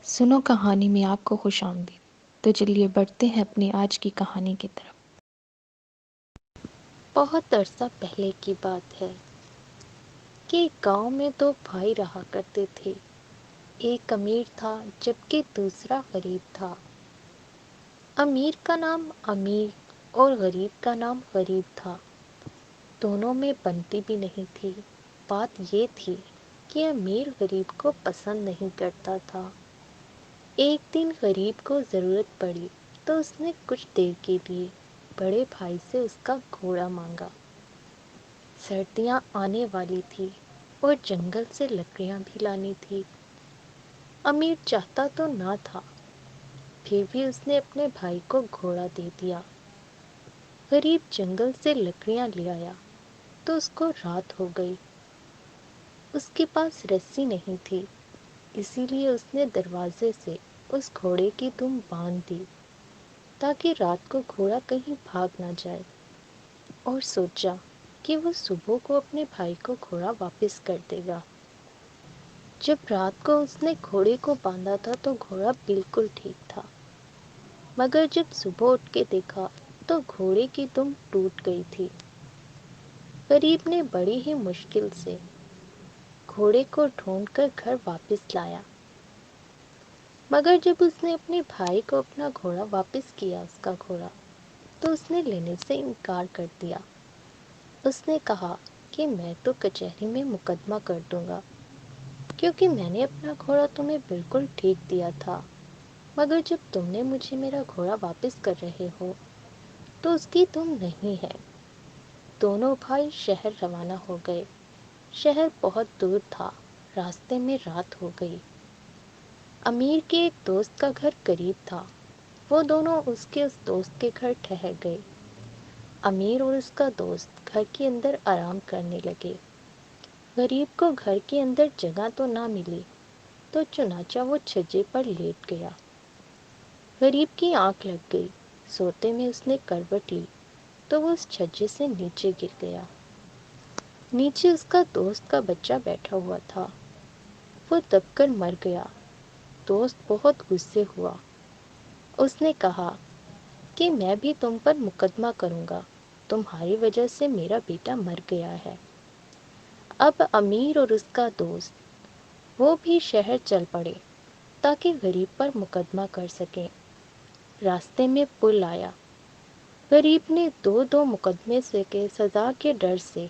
سنو کہانی میں آپ کو خوش آمدید۔ تو چلیے بڑھتے ہیں اپنی آج کی کہانی کی طرف۔ بہت عرصہ پہلے کی بات ہے کہ گاؤں میں دو بھائی رہا کرتے تھے۔ ایک امیر تھا جبکہ دوسرا غریب تھا۔ امیر کا نام امیر اور غریب کا نام غریب تھا۔ دونوں میں بنتی بھی نہیں تھی۔ بات یہ تھی کہ امیر غریب کو پسند نہیں کرتا تھا۔ ایک دن غریب کو ضرورت پڑی تو اس نے کچھ دیر کے لیے بڑے بھائی سے اس کا گھوڑا مانگا۔ سردیاں آنے والی تھی اور جنگل سے لکڑیاں بھی لانی تھی۔ امیر چاہتا تو نہ تھا، پھر بھی اس نے اپنے بھائی کو گھوڑا دے دیا۔ غریب جنگل سے لکڑیاں لے آیا تو اس کو رات ہو گئی۔ اس کے پاس رسی نہیں تھی، اسی لیے اس نے دروازے سے اس گھوڑے کی دم باندھ دی تاکہ رات کو گھوڑا کہیں بھاگ نہ جائے، اور سوچا کہ وہ صبح کو اپنے بھائی کو گھوڑا واپس کر دے گا۔ جب رات کو اس نے گھوڑے کو باندھا تھا تو گھوڑا بالکل ٹھیک تھا، مگر جب صبح اٹھ کے دیکھا تو گھوڑے کی دم ٹوٹ گئی تھی۔ غریب نے بڑی ہی مشکل سے گھوڑے کو ڈھونڈ کر گھر واپس لایا، مگر جب اس نے اپنے بھائی کو اپنا گھوڑا واپس کیا، اس کا گھوڑا، تو اس نے لینے سے انکار کر دیا۔ اس نے کہا کہ میں تو کچہری میں مقدمہ کر دوں گا، کیونکہ میں نے اپنا گھوڑا تمہیں بالکل ٹھیک دیا تھا، مگر جب تم نے مجھے میرا گھوڑا واپس کر رہے ہو تو اس کی تم نہیں ہے۔ دونوں بھائی شہر روانہ ہو گئے۔ شہر بہت دور تھا، راستے میں رات ہو گئی۔ امیر کے ایک دوست کا گھر قریب تھا، وہ دونوں اس دوست کے گھر ٹھہر گئے۔ امیر اور اس کا دوست گھر کے اندر آرام کرنے لگے۔ غریب کو گھر کے اندر جگہ تو نہ ملی تو چنانچہ وہ چھجے پر لیٹ گیا۔ غریب کی آنکھ لگ گئی، سوتے میں اس نے کروٹ لی تو وہ اس چھجے سے نیچے گر گیا۔ نیچے اس کا دوست کا بچہ بیٹھا ہوا تھا، وہ دب کر مر گیا۔ دوست بہت غصے ہوا۔ اس نے کہا کہ میں بھی تم پر مقدمہ کروں گا، تمہاری وجہ سے میرا بیٹا مر گیا ہے۔ اب امیر اور اس کا دوست وہ بھی شہر چل پڑے تاکہ غریب پر مقدمہ کر سکیں۔ راستے میں پل آیا۔ غریب نے دو مقدمے سے کے سزا کے ڈر سے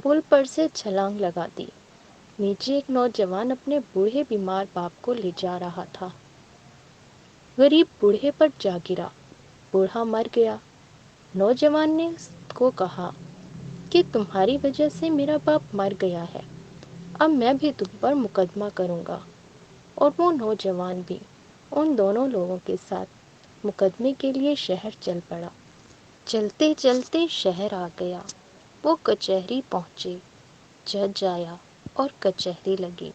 پل پر سے چھلانگ لگا دی۔ نیچے ایک نوجوان اپنے بوڑھے بیمار باپ کو لے جا رہا تھا۔ غریب بوڑھے پر جا گرا، بوڑھا مر گیا۔ نوجوان نے اس کو کہا کہ تمہاری وجہ سے میرا باپ مر گیا ہے، اب میں بھی تم پر مقدمہ کروں گا۔ اور وہ نوجوان بھی ان دونوں لوگوں کے ساتھ مقدمے کے لیے شہر چل پڑا۔ چلتے چلتے شہر آ گیا، وہ کچہری پہنچے۔ جج آیا اور کچہری لگی۔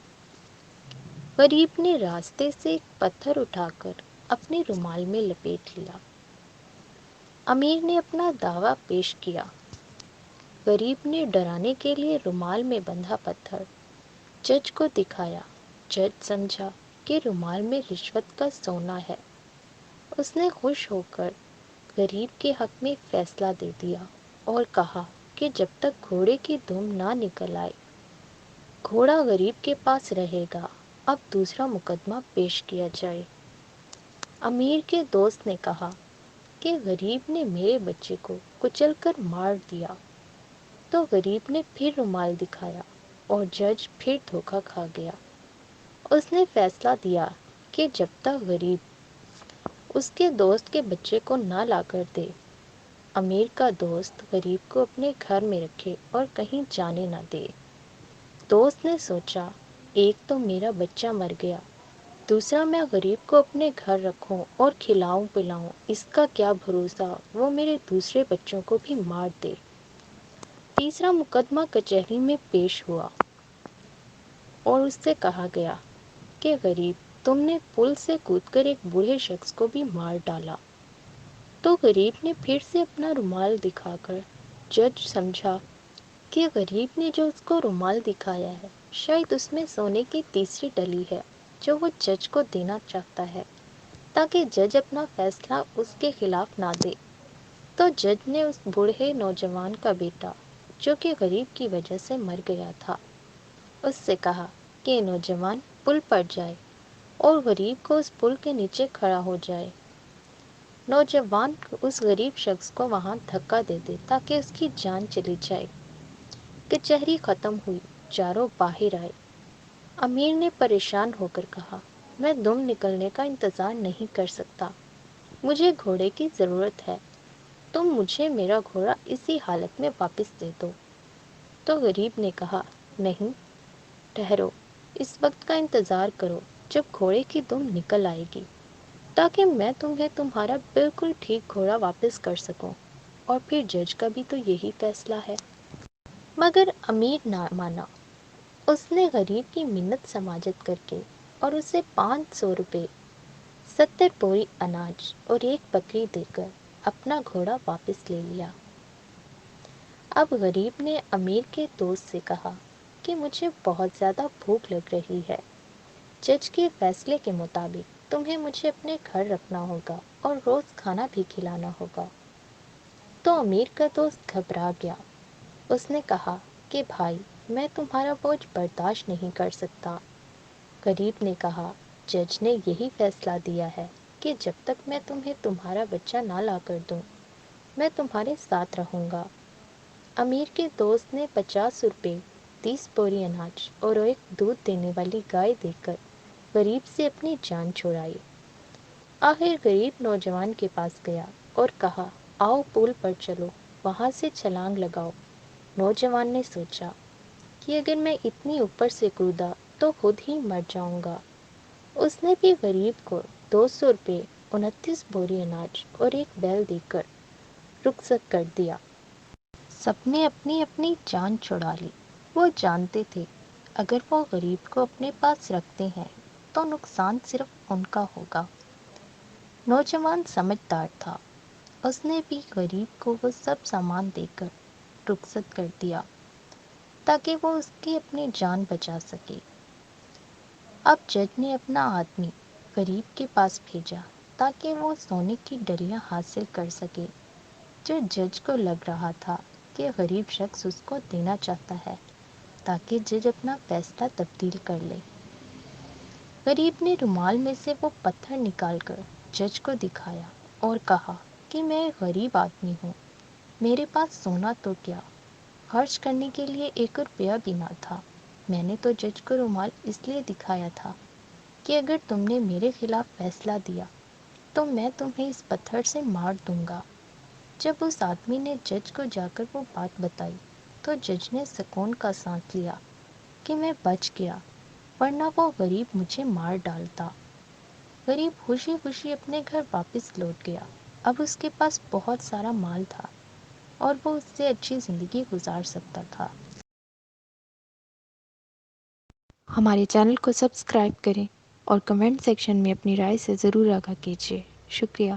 غریب نے راستے سے ایک پتھر اٹھا کر اپنے رومال میں لپیٹ لیا۔ امیر نے اپنا دعویٰ پیش کیا۔ غریب نے ڈرانے کے لیے رومال میں بندھا پتھر جج کو دکھایا۔ جج سمجھا کہ رومال میں رشوت کا سونا ہے۔ اس نے خوش ہو کر غریب کے حق میں فیصلہ دے دیا اور کہا کہ جب تک گھوڑے کی دم نہ نکل آئے گھوڑا غریب کے پاس رہے گا، اب دوسرا مقدمہ پیش کیا جائے۔ امیر کے دوست نے کہا کہ غریب نے میرے بچے کو کچل کر مار دیا، تو غریب نے پھر رومال دکھایا اور جج پھر دھوکہ کھا گیا۔ اس نے فیصلہ دیا کہ جب تک غریب اس کے دوست کے بچے کو نہ لا کر دے، امیر کا دوست غریب کو اپنے گھر میں رکھے اور کہیں جانے نہ دے۔ دوست نے سوچا، ایک تو میرا بچہ مر گیا، دوسرا میں غریب کو اپنے گھر رکھوں اور کھلاؤں پلاؤں، اس کا کیا بھروسہ وہ میرے دوسرے بچوں کو بھی مار دے۔ تیسرا مقدمہ کچہری میں پیش ہوا اور اس سے کہا گیا کہ غریب، تم نے پل سے کود کر ایک بوڑھے شخص کو بھی مار ڈالا۔ تو غریب نے پھر سے اپنا رومال دکھا کر جج سمجھا کہ غریب نے جو اس کو رومال دکھایا ہے شاید اس میں سونے کی تیسری ڈلی ہے، جو وہ جج کو دینا چاہتا ہے تاکہ جج اپنا فیصلہ اس کے خلاف نہ دے۔ تو جج نے اس بوڑھے نوجوان کا بیٹا جو کہ غریب کی وجہ سے مر گیا تھا، اس سے کہا کہ یہ نوجوان پل پر جائے اور غریب کو اس پل کے نیچے کھڑا ہو جائے۔ نوجوان اس غریب شخص کو وہاں دھکا دے دے تاکہ اس کی جان چلی جائے۔ کچہری ختم ہوئی، چاروں باہر آئے۔ امیر نے پریشان ہو کر کہا، میں دم نکلنے کا انتظار نہیں کر سکتا، مجھے گھوڑے کی ضرورت ہے، تم مجھے میرا گھوڑا اسی حالت میں واپس دے دو۔ تو غریب نے کہا، نہیں، ٹھہرو، اس وقت کا انتظار کرو جب گھوڑے کی دم نکل آئے گی، تاکہ میں تمہیں تمہارا بالکل ٹھیک گھوڑا واپس کر سکوں، اور پھر جج کا بھی تو یہی فیصلہ ہے۔ مگر امیر نہ مانا۔ اس نے غریب کی منت سماجت کر کے اور اسے 500 روپے، 70 بوری اناج اور ایک بکری دے کر اپنا گھوڑا واپس لے لیا۔ اب غریب نے امیر کے دوست سے کہا کہ مجھے بہت زیادہ بھوک لگ رہی ہے، جج کے فیصلے کے مطابق تمہیں مجھے اپنے گھر رکھنا ہوگا اور روز کھانا بھی کھلانا ہوگا۔ تو امیر کا دوست گھبرا گیا۔ اس نے کہا کہ بھائی، میں تمہارا بوجھ برداشت نہیں کر سکتا۔ غریب نے کہا، جج نے یہی فیصلہ دیا ہے کہ جب تک میں تمہیں تمہارا بچہ نہ لا کر دوں، میں تمہارے ساتھ رہوں گا۔ امیر کے دوست نے 50 روپے، 30 بوری اناج اور ایک دودھ دینے والی گائے دے کر غریب سے اپنی جان چھڑائی۔ آخر غریب نوجوان کے پاس گیا اور کہا، آؤ پل پر چلو، وہاں سے چھلانگ لگاؤ۔ نوجوان نے سوچا کہ اگر میں اتنی اوپر سے کودا تو خود ہی مر جاؤں گا۔ اس نے بھی غریب کو 200 روپے، 29 بوری اناج اور ایک بیل دے کر رخصت کر دیا۔ سب نے اپنی اپنی جان چھڑا لی۔ وہ جانتے تھے اگر وہ غریب کو اپنے پاس رکھتے ہیں تو نقصان صرف ان کا ہوگا۔ نوجوان سمجھدار تھا، اس نے بھی غریب کو وہ سب سامان دے کر رخصت کر دیا تاکہ وہ اس کی اپنی جان بچا سکے۔ اب جج نے اپنا آدمی غریب کے پاس بھیجا تاکہ وہ سونے کی ڈلیاں حاصل کر سکے جو جج کو لگ رہا تھا کہ غریب شخص اس کو دینا چاہتا ہے تاکہ جج اپنا فیصلہ تبدیل کر لے۔ غریب نے رومال میں سے وہ پتھر نکال کر جج کو دکھایا اور کہا کہ میں ایک غریب آدمی ہوں، میرے پاس سونا تو کیا، خرچ کرنے کے لیے 1 روپیہ بھی نہ تھا۔ میں نے تو جج کو رومال اس لیے دکھایا تھا کہ اگر تم نے میرے خلاف فیصلہ دیا تو میں تمہیں اس پتھر سے مار دوں گا۔ جب اس آدمی نے جج کو جا کر وہ بات بتائی تو جج نے سکون کا سانس لیا کہ میں بچ گیا، ورنہ وہ غریب مجھے مار ڈالتا۔ غریب خوشی خوشی اپنے گھر واپس لوٹ گیا۔ اب اس کے پاس بہت سارا مال تھا اور وہ اس سے اچھی زندگی گزار سکتا تھا۔ ہمارے چینل کو سبسکرائب کریں اور کمنٹ سیکشن میں اپنی رائے سے ضرور آگاہ کیجیے۔ شکریہ۔